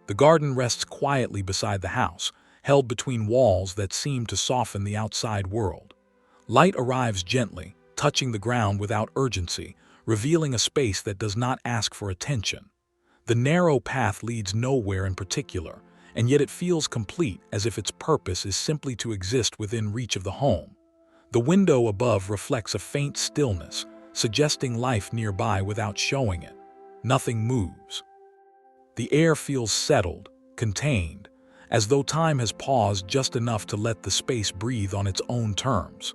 The garden rests quietly beside the house, held between walls that seem to soften the outside world. Light arrives gently, touching the ground without urgency, revealing a space that does not ask for attention. The narrow path leads nowhere in particular, and yet it feels complete, as if its purpose is simply to exist within reach of the home. The window above reflects a faint stillness, suggesting life nearby without showing it. Nothing moves. The air feels settled, contained, as though time has paused just enough to let the space breathe on its own terms.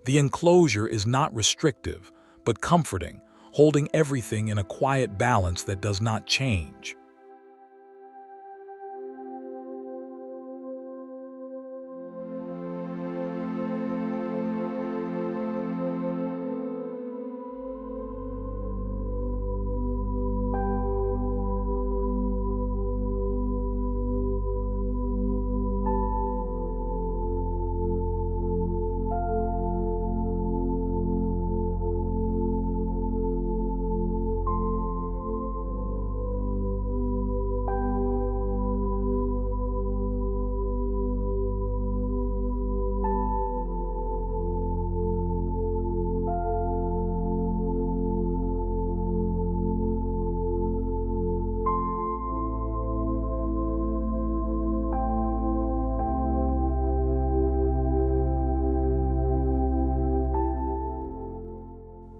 The enclosure is not restrictive, but comforting, holding everything in a quiet balance that does not change.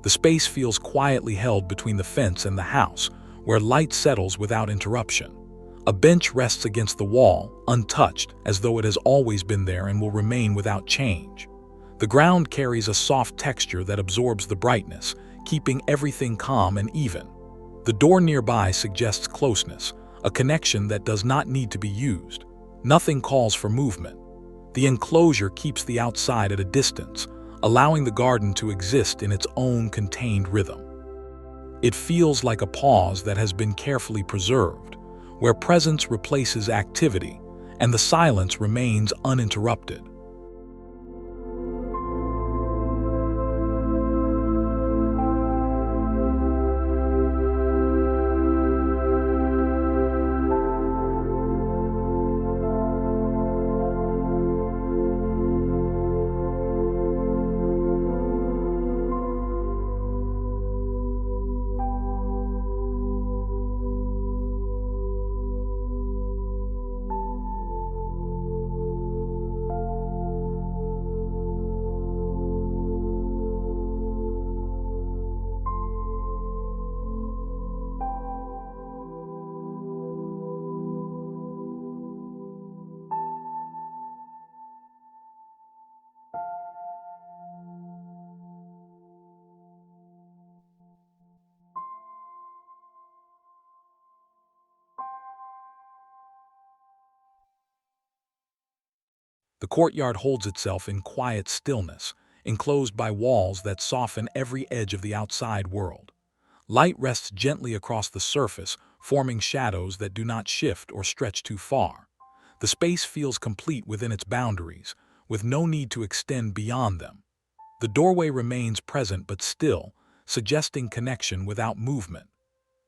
The space feels quietly held between the fence and the house, where light settles without interruption. A bench rests against the wall, untouched, as though it has always been there and will remain without change. The ground carries a soft texture that absorbs the brightness, keeping everything calm and even. The door nearby suggests closeness, a connection that does not need to be used. Nothing calls for movement. The enclosure keeps the outside at a distance, allowing the garden to exist in its own contained rhythm. It feels like a pause that has been carefully preserved, where presence replaces activity and the silence remains uninterrupted. The courtyard holds itself in quiet stillness, enclosed by walls that soften every edge of the outside world. Light rests gently across the surface, forming shadows that do not shift or stretch too far. The space feels complete within its boundaries, with no need to extend beyond them. The doorway remains present but still, suggesting connection without movement.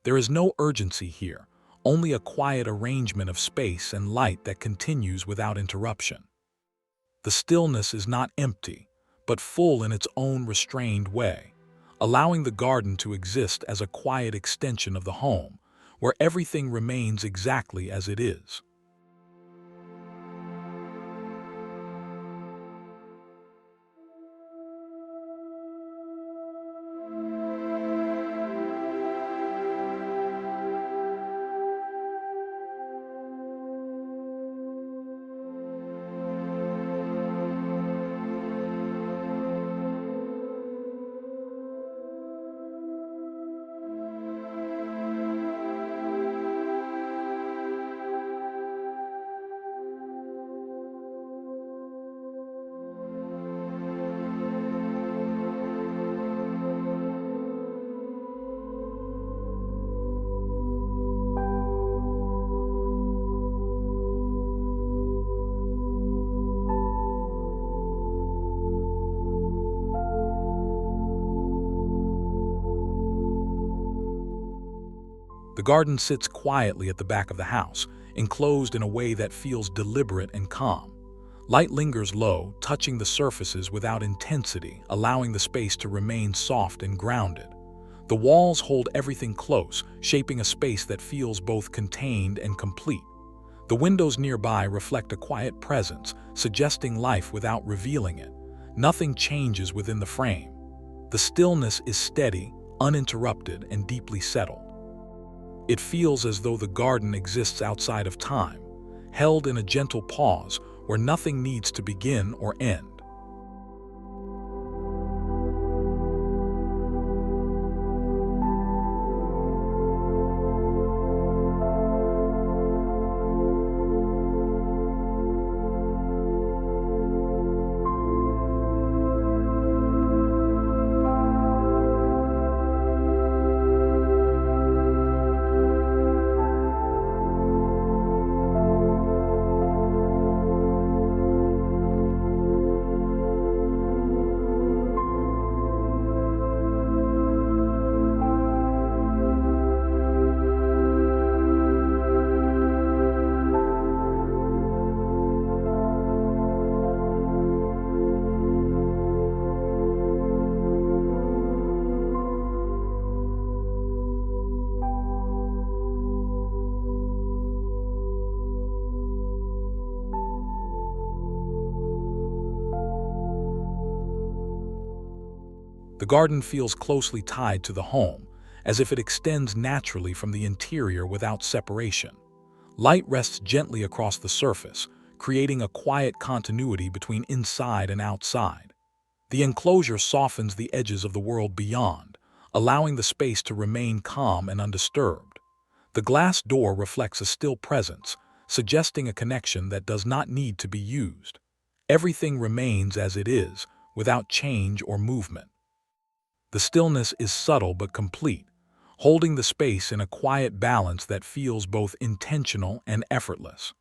There is no urgency here, only a quiet arrangement of space and light that continues without interruption. The stillness is not empty, but full in its own restrained way, allowing the garden to exist as a quiet extension of the home, where everything remains exactly as it is. The garden sits quietly at the back of the house, enclosed in a way that feels deliberate and calm. Light lingers low, touching the surfaces without intensity, allowing the space to remain soft and grounded. The walls hold everything close, shaping a space that feels both contained and complete. The windows nearby reflect a quiet presence, suggesting life without revealing it. Nothing changes within the frame. The stillness is steady, uninterrupted, and deeply settled. It feels as though the garden exists outside of time, held in a gentle pause where nothing needs to begin or end. The garden feels closely tied to the home, as if it extends naturally from the interior without separation. Light rests gently across the surface, creating a quiet continuity between inside and outside. The enclosure softens the edges of the world beyond, allowing the space to remain calm and undisturbed. The glass door reflects a still presence, suggesting a connection that does not need to be used. Everything remains as it is, without change or movement. The stillness is subtle but complete, holding the space in a quiet balance that feels both intentional and effortless.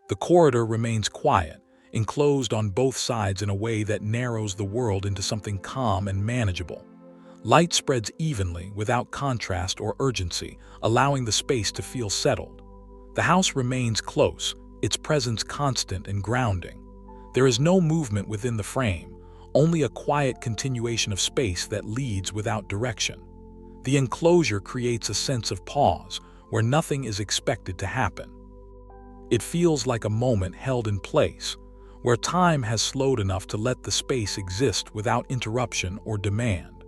The corridor remains quiet, enclosed on both sides in a way that narrows the world into something calm and manageable. Light spreads evenly, without contrast or urgency, allowing the space to feel settled. The house remains close, its presence constant and grounding. There is no movement within the frame, only a quiet continuation of space that leads without direction. The enclosure creates a sense of pause, where nothing is expected to happen. It feels like a moment held in place, where time has slowed enough to let the space exist without interruption or demand.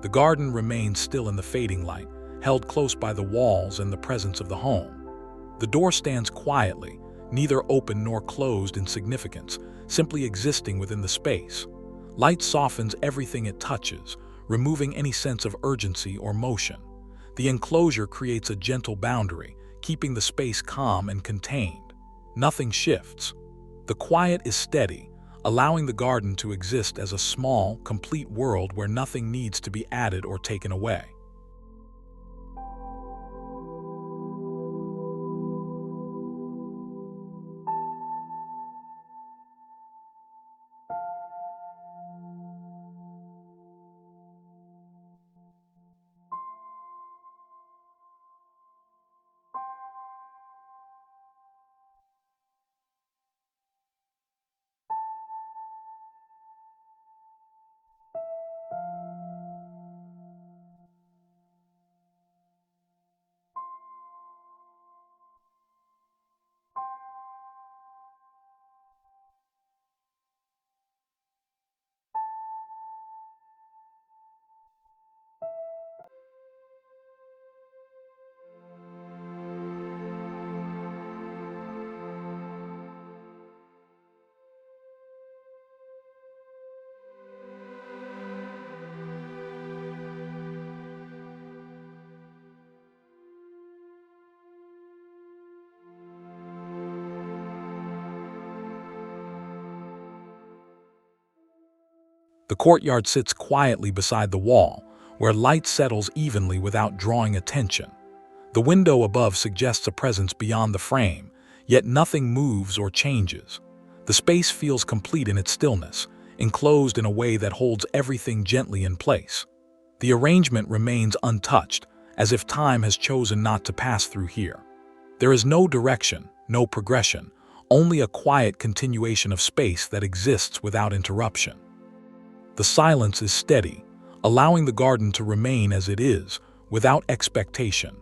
The garden remains still in the fading light, held close by the walls and the presence of the home. The door stands quietly, neither open nor closed in significance, simply existing within the space. Light softens everything it touches, removing any sense of urgency or motion. The enclosure creates a gentle boundary, keeping the space calm and contained. Nothing shifts. The quiet is steady, allowing the garden to exist as a small, complete world where nothing needs to be added or taken away. The courtyard sits quietly beside the wall, where light settles evenly without drawing attention. The window above suggests a presence beyond the frame, yet nothing moves or changes. The space feels complete in its stillness, enclosed in a way that holds everything gently in place. The arrangement remains untouched, as if time has chosen not to pass through here. There is no direction, no progression, only a quiet continuation of space that exists without interruption. The silence is steady, allowing the garden to remain as it is, without expectation.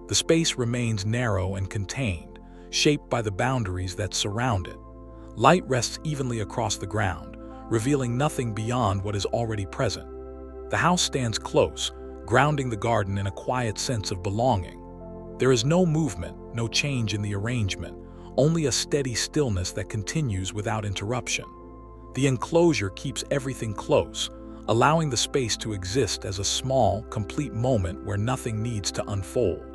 The space remains narrow and contained, shaped by the boundaries that surround it. Light rests evenly across the ground, revealing nothing beyond what is already present. The house stands close, grounding the garden in a quiet sense of belonging. There is no movement, no change in the arrangement, only a steady stillness that continues without interruption. The enclosure keeps everything close, allowing the space to exist as a small, complete moment where nothing needs to unfold.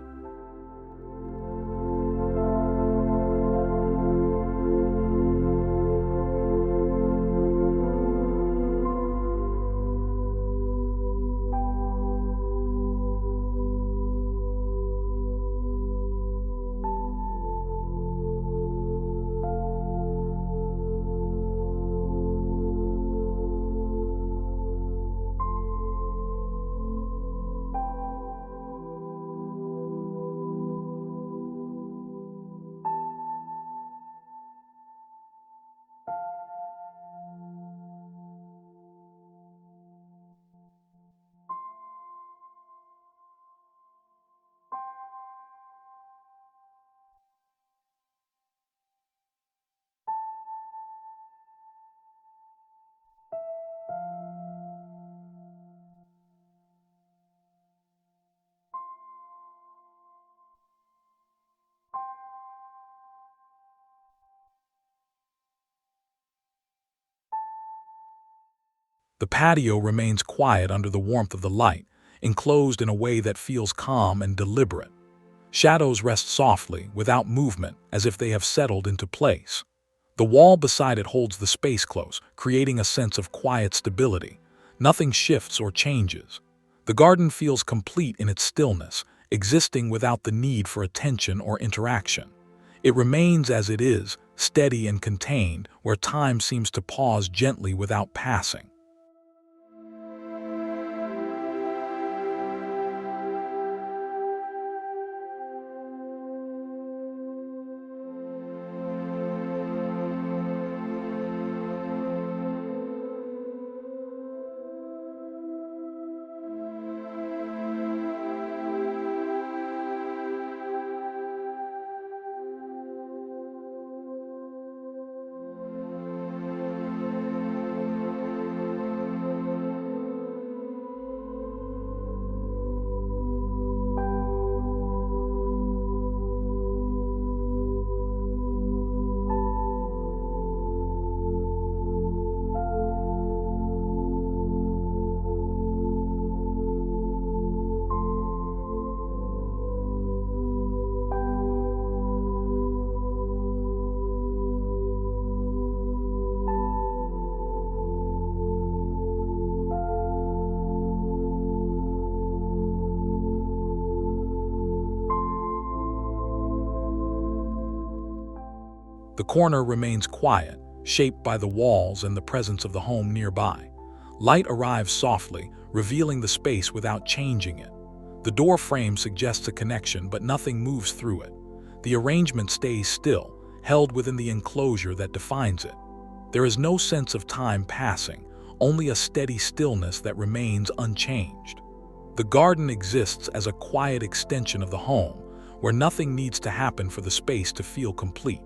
The patio remains quiet under the warmth of the light, enclosed in a way that feels calm and deliberate. Shadows rest softly, without movement, as if they have settled into place. The wall beside it holds the space close, creating a sense of quiet stability. Nothing shifts or changes. The garden feels complete in its stillness, existing without the need for attention or interaction. It remains as it is, steady and contained, where time seems to pause gently without passing. The corner remains quiet, shaped by the walls and the presence of the home nearby. Light arrives softly, revealing the space without changing it. The door frame suggests a connection, but nothing moves through it. The arrangement stays still, held within the enclosure that defines it. There is no sense of time passing, only a steady stillness that remains unchanged. The garden exists as a quiet extension of the home, where nothing needs to happen for the space to feel complete.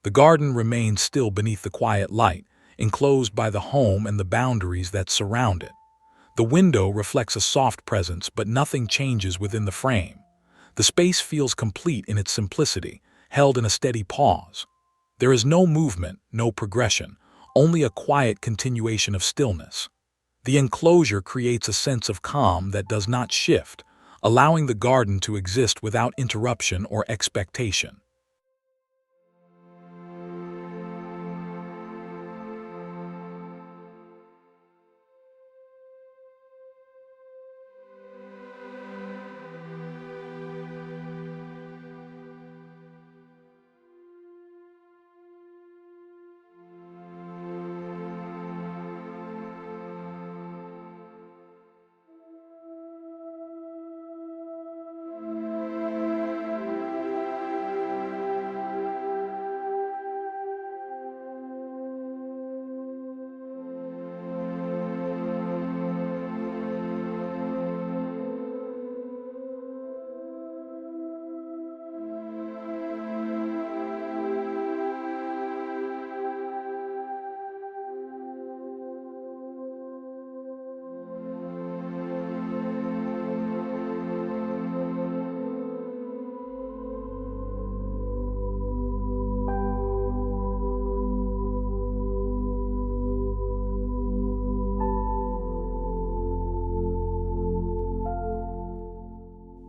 The garden remains still beneath the quiet light, enclosed by the home and the boundaries that surround it. The window reflects a soft presence, but nothing changes within the frame. The space feels complete in its simplicity, held in a steady pause. There is no movement, no progression, only a quiet continuation of stillness. The enclosure creates a sense of calm that does not shift, allowing the garden to exist without interruption or expectation.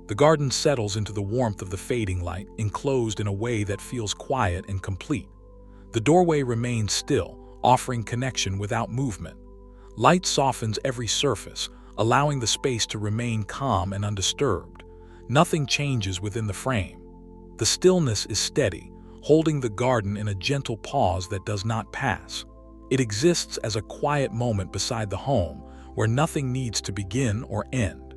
The garden settles into the warmth of the fading light, enclosed in a way that feels quiet and complete. The doorway remains still, offering connection without movement. Light softens every surface, allowing the space to remain calm and undisturbed. Nothing changes within the frame. The stillness is steady, holding the garden in a gentle pause that does not pass. It exists as a quiet moment beside the home, where nothing needs to begin or end.